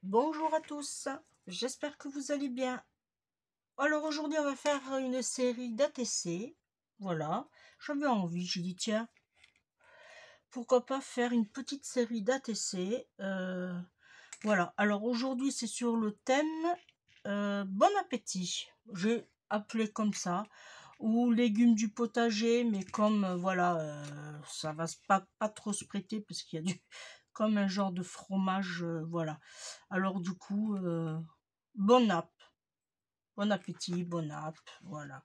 Bonjour à tous, j'espère que vous allez bien. Alors aujourd'hui on va faire une série d'ATC, voilà, j'avais envie, j'ai dit tiens, pourquoi pas faire une petite série d'ATC, voilà. Alors aujourd'hui c'est sur le thème bon appétit, j'ai appelé comme ça, ou légumes du potager, mais comme voilà, ça va pas trop se prêter parce qu'il y a du comme un genre de fromage, voilà. Alors du coup, bon appétit, bon app, voilà.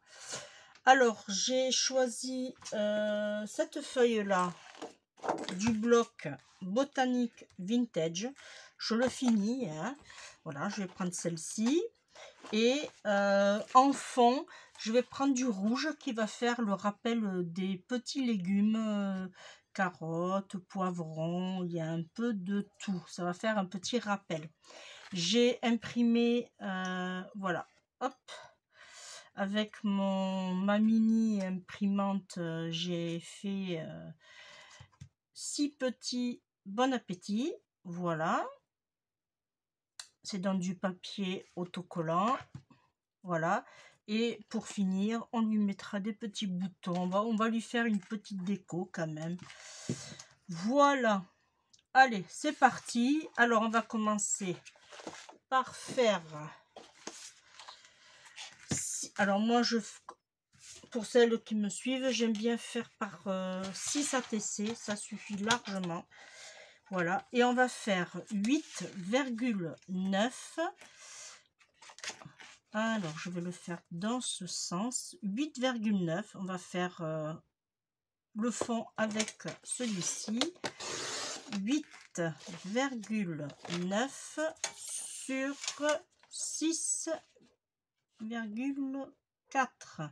Alors j'ai choisi cette feuille là du bloc Botanique Vintage. Je le finis, hein. Voilà, je vais prendre celle-ci et en fond je vais prendre du rouge qui va faire le rappel des petits légumes, carottes, poivrons, il y a un peu de tout, ça va faire un petit rappel. J'ai imprimé voilà, hop, avec ma mini imprimante, j'ai fait 6 petits bon appétit, voilà. C'est dans du papier autocollant, voilà. Et pour finir, on lui mettra des petits boutons, on va lui faire une petite déco quand même. Voilà, allez, c'est parti. Alors on va commencer par faire, alors moi pour celles qui me suivent, j'aime bien faire par 6 ATC, ça suffit largement. Voilà, et on va faire 8,9. Alors je vais le faire dans ce sens, 8,9. On va faire le fond avec celui-ci, 8,9 sur 6,4.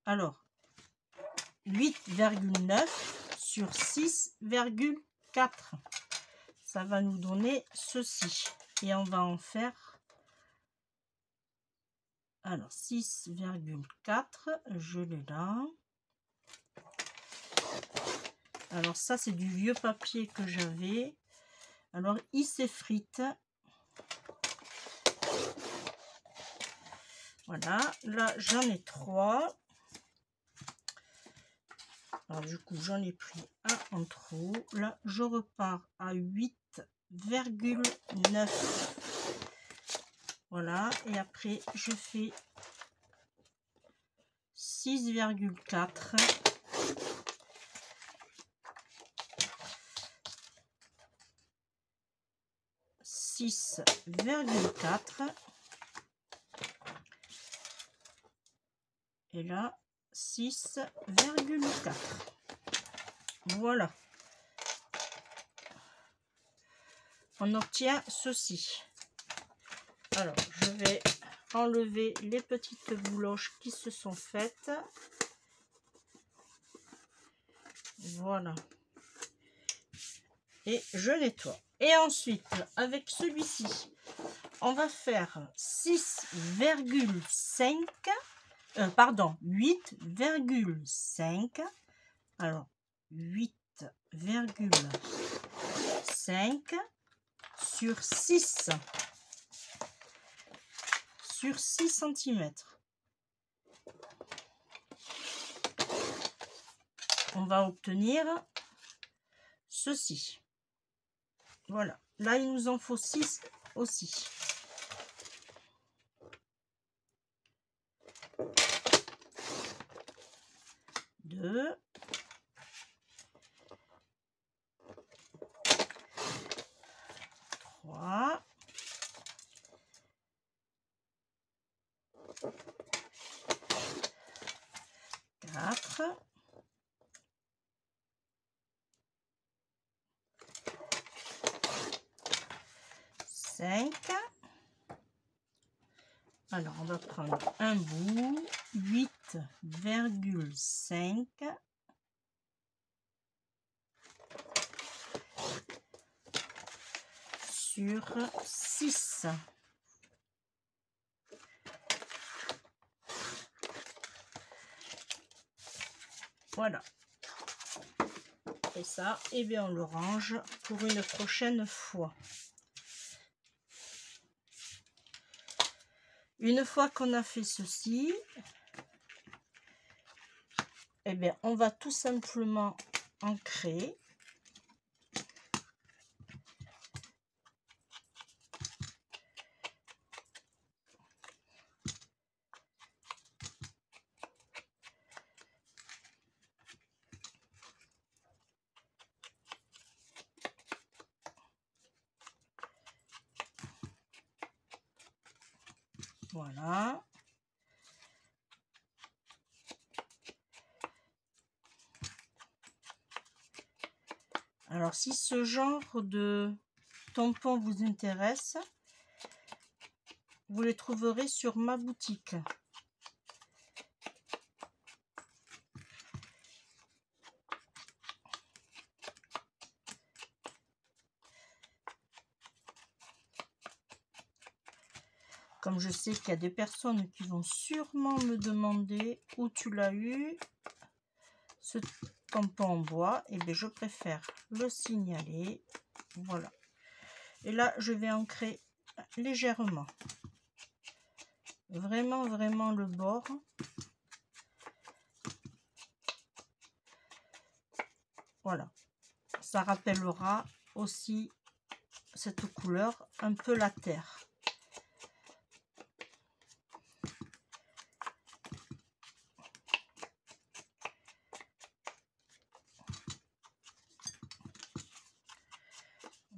Alors 8,9 sur 6,4, ça va nous donner ceci, et on va en faire, alors 6,4, je l'ai là. Alors ça c'est du vieux papier que j'avais, alors il s'effrite. Voilà, là j'en ai 3. Alors du coup j'en ai pris un en trop. Là je repars à 8,9. Voilà, et après je fais 6,4. Et là 6,4. Voilà, on obtient ceci. Alors je vais enlever les petites bouloches qui se sont faites, voilà, et je nettoie. Et ensuite avec celui-ci on va faire 6,5, pardon, 8,5. alors 8,5 sur 6 cm. On va obtenir ceci. Voilà, là il nous en faut 6 aussi. Deux, 3, 4, 5. Alors on va prendre un bout, 8,5 sur 6. Voilà. Et ça, eh bien on le range pour une prochaine fois. Une fois qu'on a fait ceci, eh bien, on va tout simplement ancrer. Voilà. Alors, si ce genre de tampons vous intéresse, vous les trouverez sur ma boutique. Comme je sais qu'il y a des personnes qui vont sûrement me demander où tu l'as eu, ce tampon en bois, et bien je préfère le signaler. Voilà. Et là, je vais ancrer légèrement. Vraiment, vraiment le bord. Voilà. Ça rappellera aussi cette couleur, un peu la terre.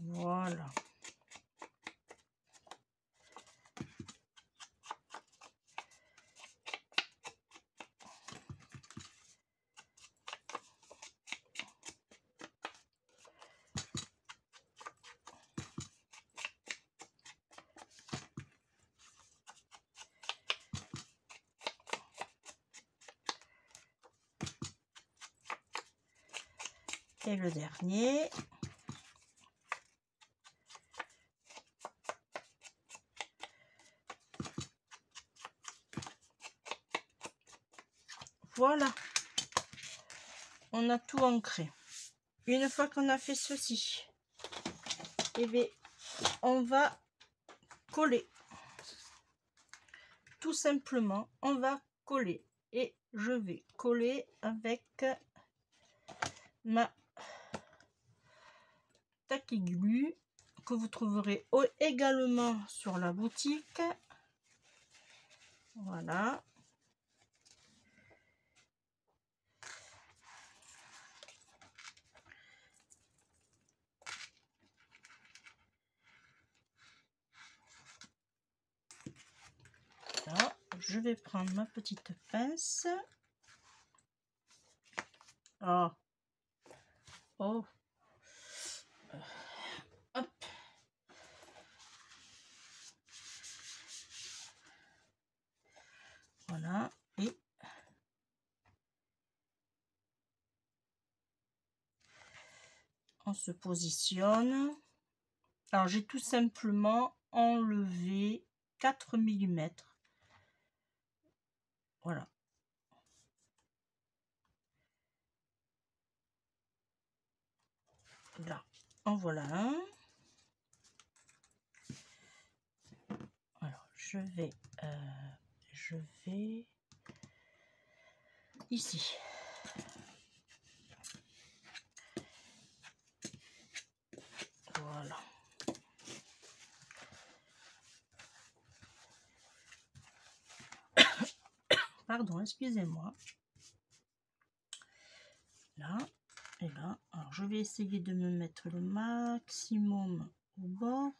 Voilà. Et le dernier. Voilà. On a tout ancré. Une fois qu'on a fait ceci, eh bien, on va coller. Tout simplement, on va coller. Et je vais coller avec ma tack glue que vous trouverez également sur la boutique. Voilà. Là, je vais prendre ma petite pince. Oh. Oh. Hop. Voilà. Et on se positionne. Alors, j'ai tout simplement enlevé 4 mm. Voilà. Là, en voilà un. Alors, je vais ici. Voilà. Pardon, excusez-moi. Là et là. Alors, je vais essayer de me mettre le maximum au bord.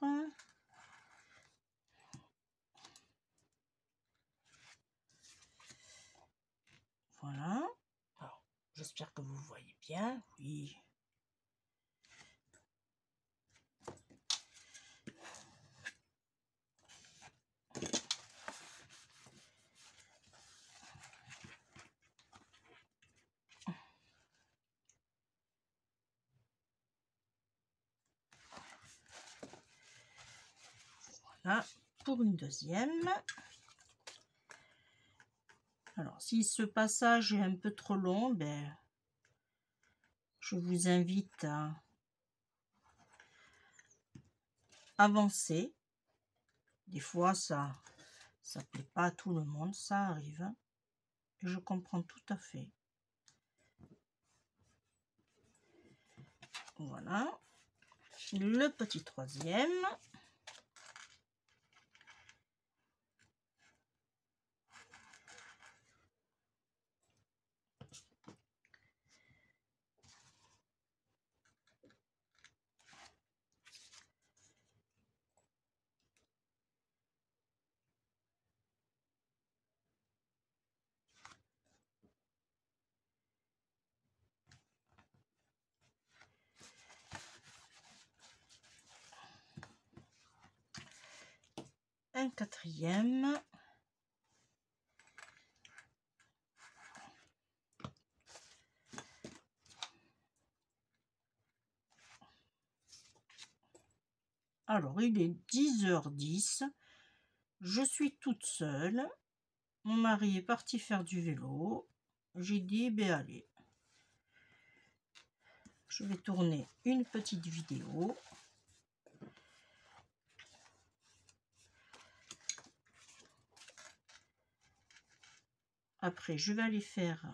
Voilà. Alors, j'espère que vous voyez bien. Oui. Voilà. Pour une deuxième. Alors, si ce passage est un peu trop long, ben, je vous invite à avancer. Des fois, ça Ça plaît pas à tout le monde, ça arrive. Et je comprends tout à fait. Voilà. Le petit troisième. Un quatrième. Alors, il est 10h10. Je suis toute seule. Mon mari est parti faire du vélo. J'ai dit, ben allez. Je vais tourner une petite vidéo. Après, je vais aller faire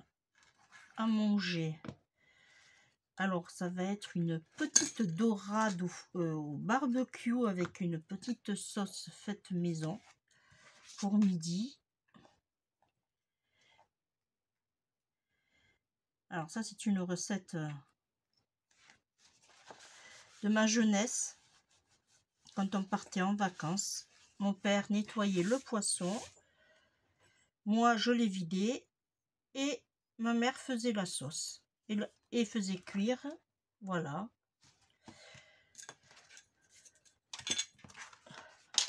à manger. Alors, ça va être une petite dorade au barbecue avec une petite sauce faite maison pour midi. Alors, ça, c'est une recette de ma jeunesse. Quand on partait en vacances, mon père nettoyait le poisson. Moi, je l'ai vidé et ma mère faisait la sauce et faisait cuire. Voilà.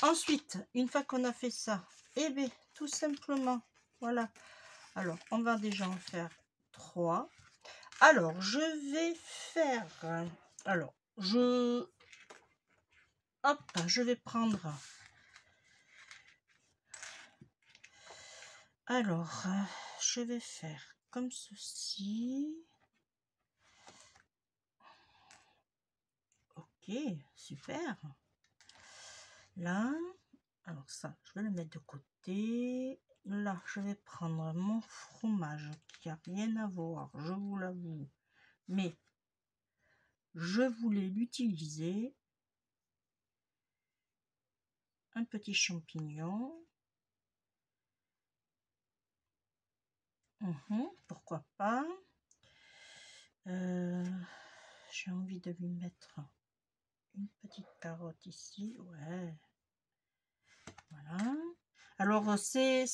Ensuite, une fois qu'on a fait ça, eh bien, tout simplement, voilà. Alors, on va déjà en faire 3. Alors, je vais faire... Alors, je vais prendre... Alors, je vais faire comme ceci. Ok, super. Là, alors ça, je vais le mettre de côté. Là, je vais prendre mon fromage qui n'a rien à voir, je vous l'avoue. Mais je voulais l'utiliser. Un petit champignon. Pourquoi pas. J'ai envie de lui mettre une petite carotte ici. Ouais. Voilà. Alors, c'est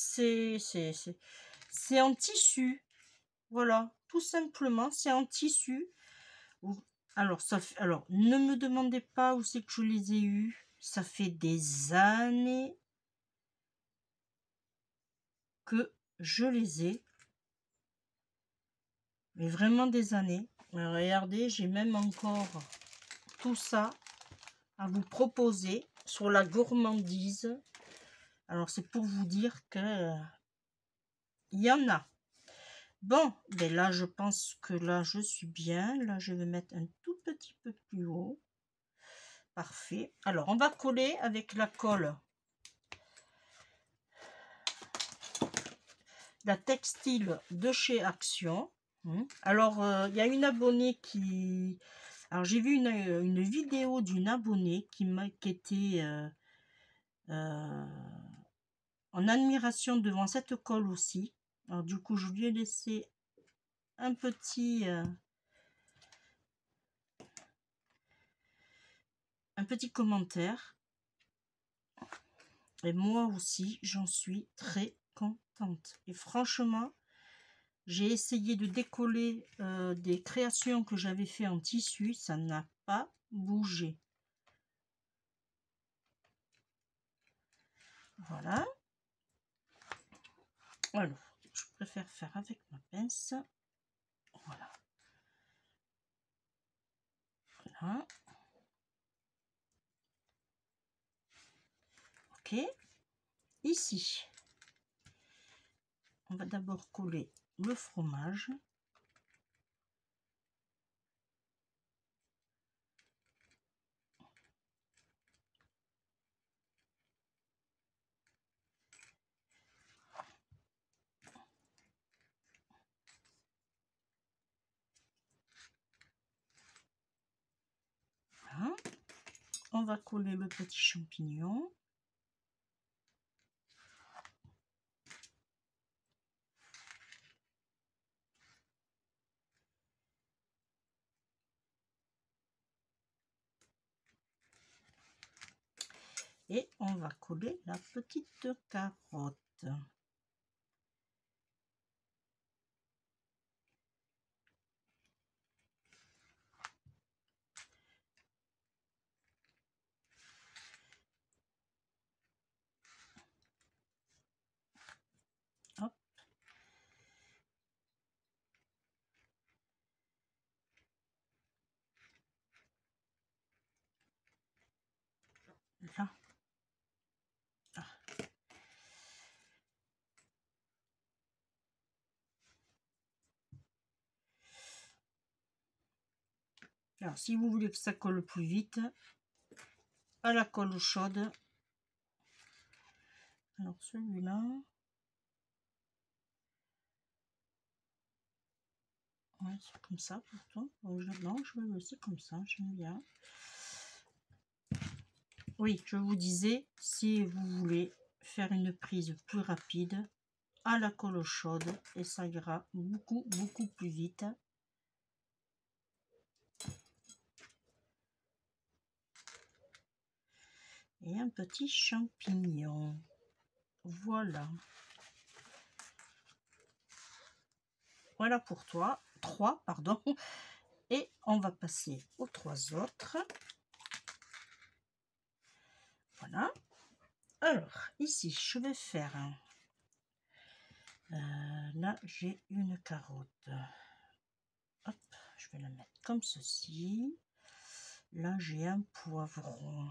en tissu. Voilà. Tout simplement, c'est en tissu. Alors, alors, ne me demandez pas où c'est que je les ai eus. Ça fait des années que je les ai. Mais vraiment des années. Regardez, j'ai même encore tout ça à vous proposer sur la gourmandise. Alors, c'est pour vous dire que il y en a. Bon, ben là, je pense que là, je suis bien. Là, je vais mettre un tout petit peu plus haut. Parfait. Alors, on va coller avec la colle. La textile de chez Action. Alors, il y a une abonnée qui... Alors, j'ai vu une vidéo d'une abonnée qui était en admiration devant cette colle aussi. Alors, du coup, je lui ai laissé un petit commentaire. Et moi aussi, j'en suis très contente. Et franchement, j'ai essayé de décoller des créations que j'avais fait en tissu. Ça n'a pas bougé. Voilà. Alors, je préfère faire avec ma pince. Voilà. Voilà. Ok. Ici, on va d'abord coller le fromage. on va coller le petit champignon. Et on va coller la petite carotte. Hop. Là. Ah. Alors, si vous voulez que ça colle plus vite, à la colle chaude. Alors, celui-là. Ouais, c'est comme ça pourtant. Non, je vais le laisser comme ça, j'aime bien. Oui, je vous disais, si vous voulez faire une prise plus rapide, à la colle chaude, et ça ira beaucoup plus vite. Et un petit champignon. Voilà. Voilà pour toi. 3, pardon. Et on va passer aux 3 autres. Voilà. Alors, ici, je vais faire... là, j'ai une carotte. Hop, je vais la mettre comme ceci. Là, j'ai un poivron.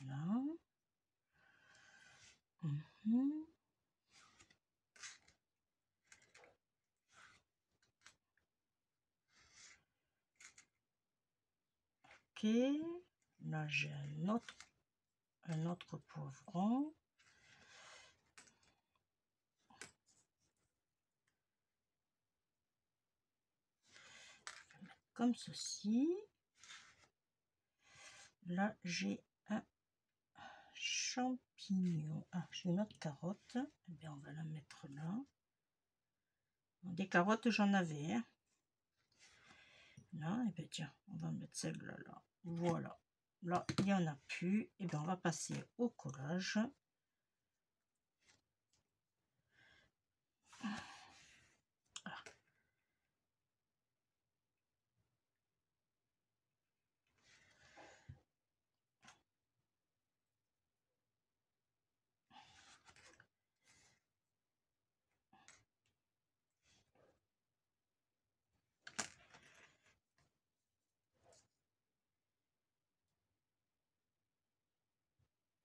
Voilà. Ok. Là, j'ai un autre poivron. Comme ceci. Là, j'ai un champignon. Ah, j'ai une autre carotte. Eh bien, on va la mettre là. Des carottes, j'en avais. Hein. Là, et bien tiens, on va mettre celle-là là. Voilà. Là, il n'y en a plus. Et bien, on va passer au collage.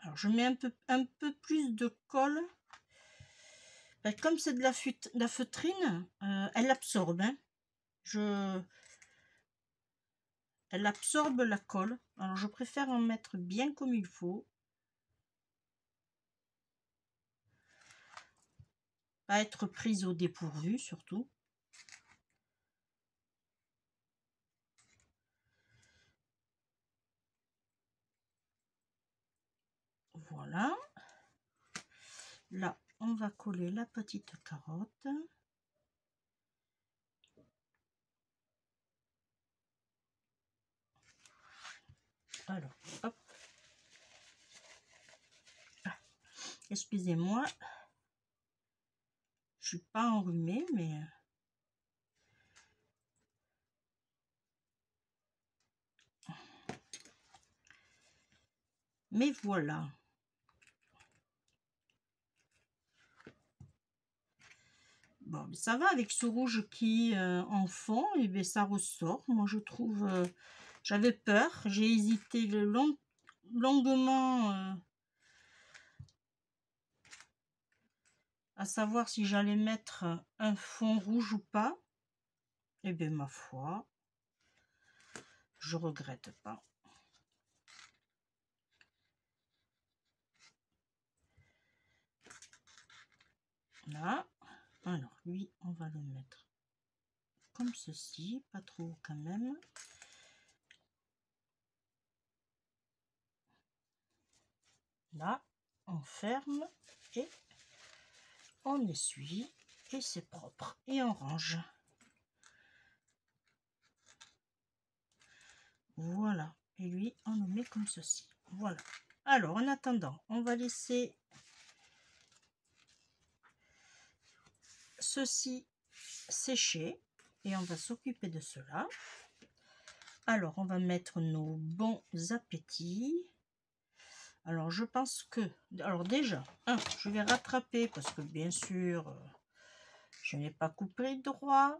Alors, je mets un peu plus de colle. Ben, comme c'est de la feutrine, elle absorbe. Hein. Elle absorbe la colle. Alors, je préfère en mettre bien comme il faut. Pas être prise au dépourvu, surtout. Voilà. Là, on va coller la petite carotte. Alors, hop. Ah, excusez-moi. Je suis pas enrhumée, mais... Mais voilà. Bon, ça va avec ce rouge qui en fond, et bien ça ressort. Moi, je trouve... j'avais peur, j'ai hésité longuement à savoir si j'allais mettre un fond rouge ou pas. Et bien, ma foi, je regrette pas. Là, alors lui, on va le mettre comme ceci, pas trop quand même. Là, on ferme et on essuie et c'est propre et on range. Voilà, et lui on le met comme ceci. Voilà. Alors en attendant, on va laisser ceci sécher et on va s'occuper de cela. Alors on va mettre nos bons appétits. Alors je pense que, alors déjà, je vais rattraper parce que bien sûr, je n'ai pas coupé droit.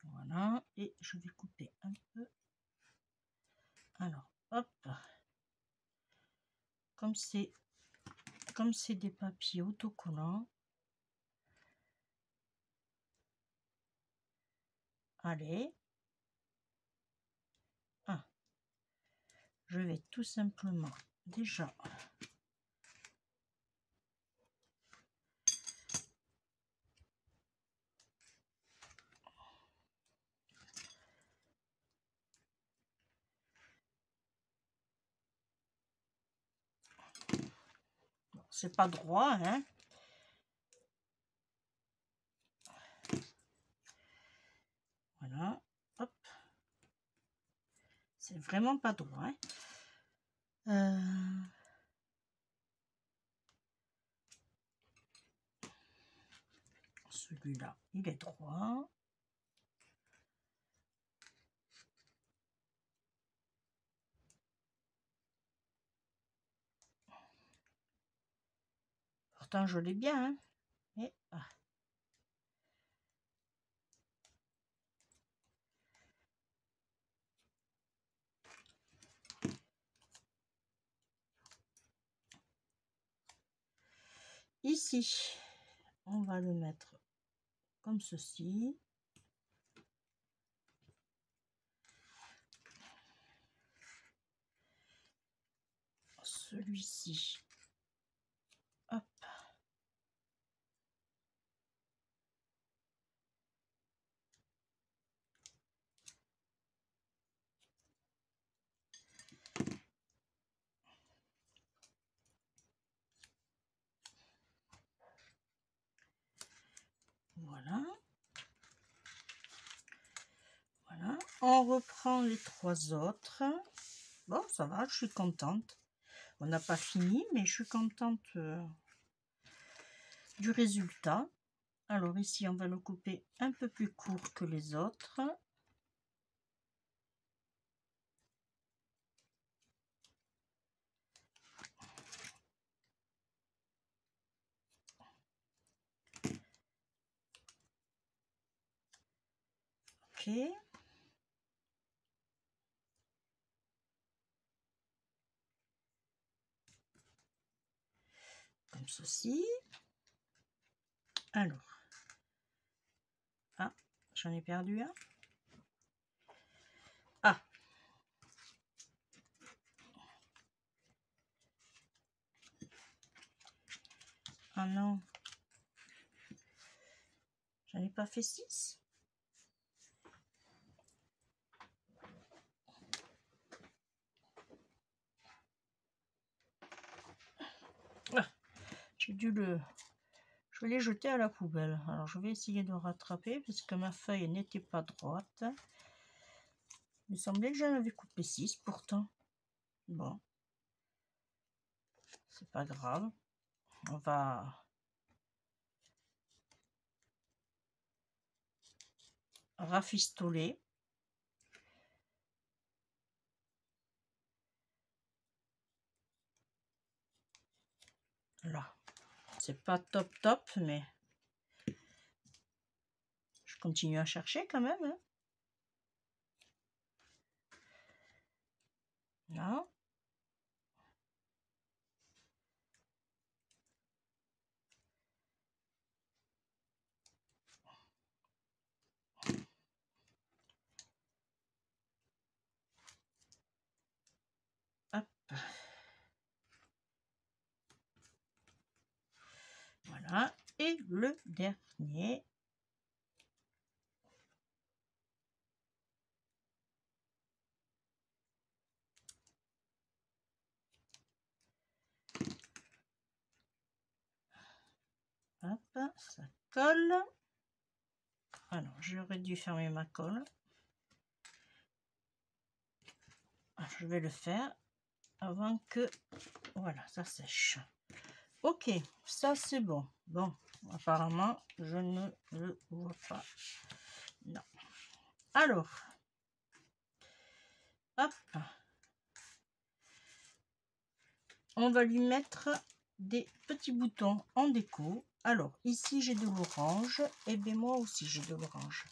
Voilà, et je vais couper un peu. Alors, hop, comme c'est des papiers autocollants. Allez, je vais tout simplement déjà c'est pas droit, hein. Voilà, hop, c'est vraiment pas droit, hein. Celui-là, il est droit. Pourtant, je l'ai bien, hein. Et, ici, on va le mettre comme ceci. Celui-ci, hop. Voilà. Voilà. On reprend les 3 autres. Bon, ça va, je suis contente. On n'a pas fini, mais je suis contente du résultat. Alors ici, on va le couper un peu plus court que les autres. Ok. Comme ceci. Alors. Ah, j'en ai perdu un. Ah. Ah non. J'en ai pas fait 6. Ah, j'ai dû le... Je vais les jeter à la poubelle. Alors je vais essayer de rattraper parce que ma feuille n'était pas droite. Il me semblait que j'en avais coupé 6 pourtant. Bon. C'est pas grave. On va rafistoler. Là. C'est pas top top, mais je continue à chercher quand même. Hein. Là. Hop. Voilà. Et le dernier. Hop, ça colle. Alors, j'aurais dû fermer ma colle. Je vais le faire avant que... Voilà, ça sèche. Ok, ça c'est bon. Bon, apparemment, je ne le vois pas. Non. Alors, hop. On va lui mettre des petits boutons en déco. Alors, ici, j'ai de l'orange. Et bien, moi aussi, j'ai de l'orange.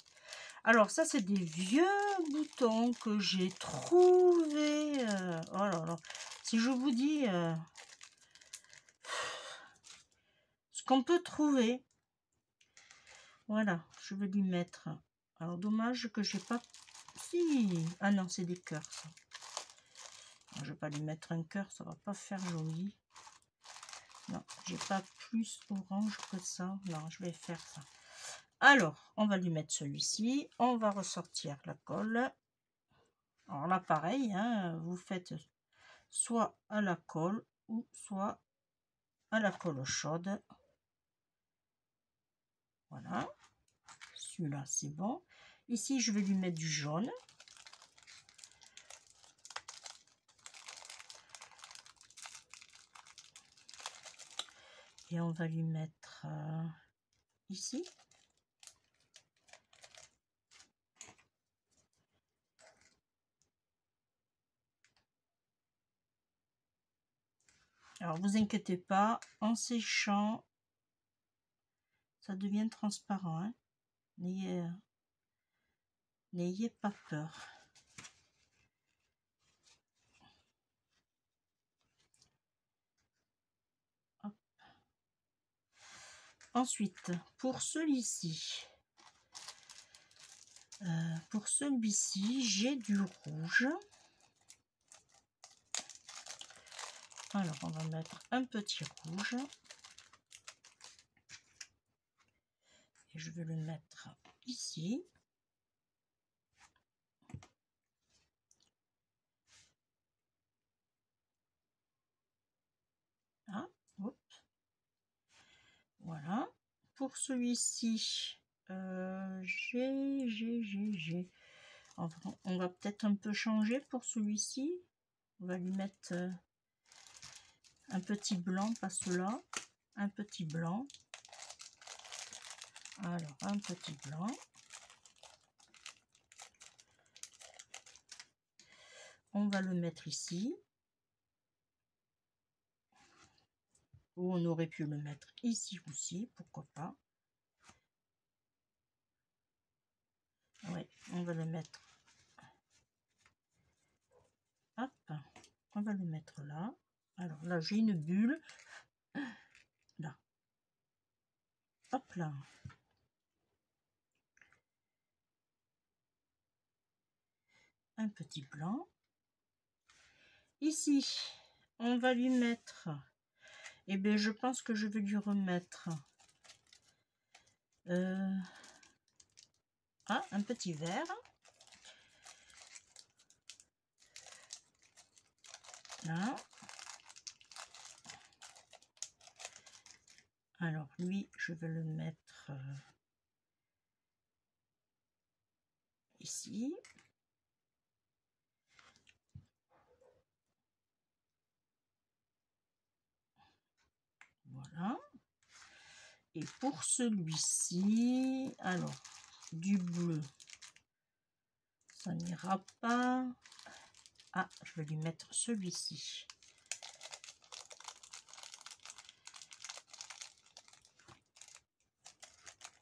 Alors, ça, c'est des vieux boutons que j'ai trouvés. Oh là là. Si je vous dis ce qu'on peut trouver. Voilà, je vais lui mettre. Alors, dommage que j'ai pas... Si. Ah non, c'est des cœurs, ça. Je vais pas lui mettre un cœur, ça va pas faire joli. Non, j'ai pas plus orange que ça. Non, je vais faire ça. Alors, on va lui mettre celui-ci. On va ressortir la colle. Alors là, pareil, hein, vous faites soit à la colle ou soit à la colle chaude. Voilà. Celui-là, c'est bon. Ici, je vais lui mettre du jaune. Et on va lui mettre ici. Alors, vous inquiétez pas, en séchant, ça devient transparent. Hein. N'ayez pas peur. Hop. Ensuite, pour celui-ci, j'ai du rouge. Alors, on va mettre un petit rouge. Et je vais le mettre ici. Ah, hop. Voilà. Pour celui-ci, j'ai... On va peut-être un peu changer pour celui-ci. On va lui mettre un petit blanc, pas cela. Un petit blanc. Alors, un petit blanc. On va le mettre ici. Ou on aurait pu le mettre ici aussi, pourquoi pas. Oui, on va le mettre. Hop, on va le mettre là. Alors là, j'ai une bulle. Là. Hop là. Un petit blanc. Ici, on va lui mettre... Eh bien, je pense que je vais lui remettre... un petit vert. Là. Alors, lui, je vais le mettre ici. Voilà. Et pour celui-ci, alors, du bleu, ça n'ira pas. Ah, je vais lui mettre celui-ci.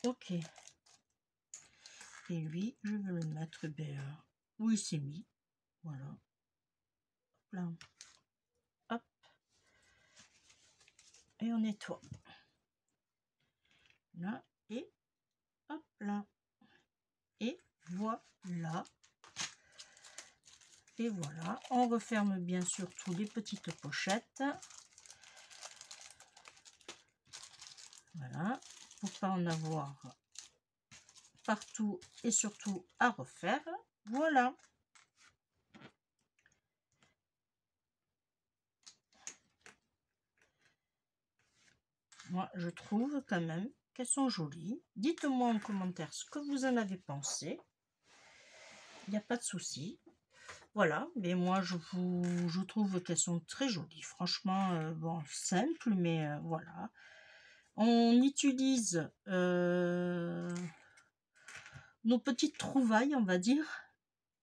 Ok. Et lui, je vais le mettre où il s'est mis. Voilà. Hop là. Hop. Et on nettoie. Là. Et hop là. Et voilà. Et voilà. On referme bien sûr toutes les petites pochettes. Voilà. Pour pas en avoir partout et surtout à refaire. Voilà. Moi, je trouve quand même qu'elles sont jolies. Dites-moi en commentaire ce que vous en avez pensé. Il n'y a pas de souci. Voilà, mais moi, je trouve qu'elles sont très jolies. Franchement, bon, simple, mais voilà. On utilise nos petites trouvailles, on va dire.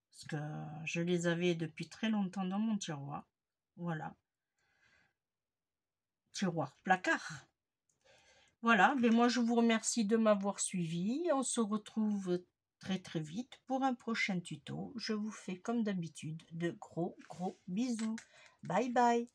Parce que je les avais depuis très longtemps dans mon tiroir. Voilà. Tiroir placard. Voilà, mais moi je vous remercie de m'avoir suivi. On se retrouve très très vite pour un prochain tuto. Je vous fais comme d'habitude de gros bisous. Bye bye.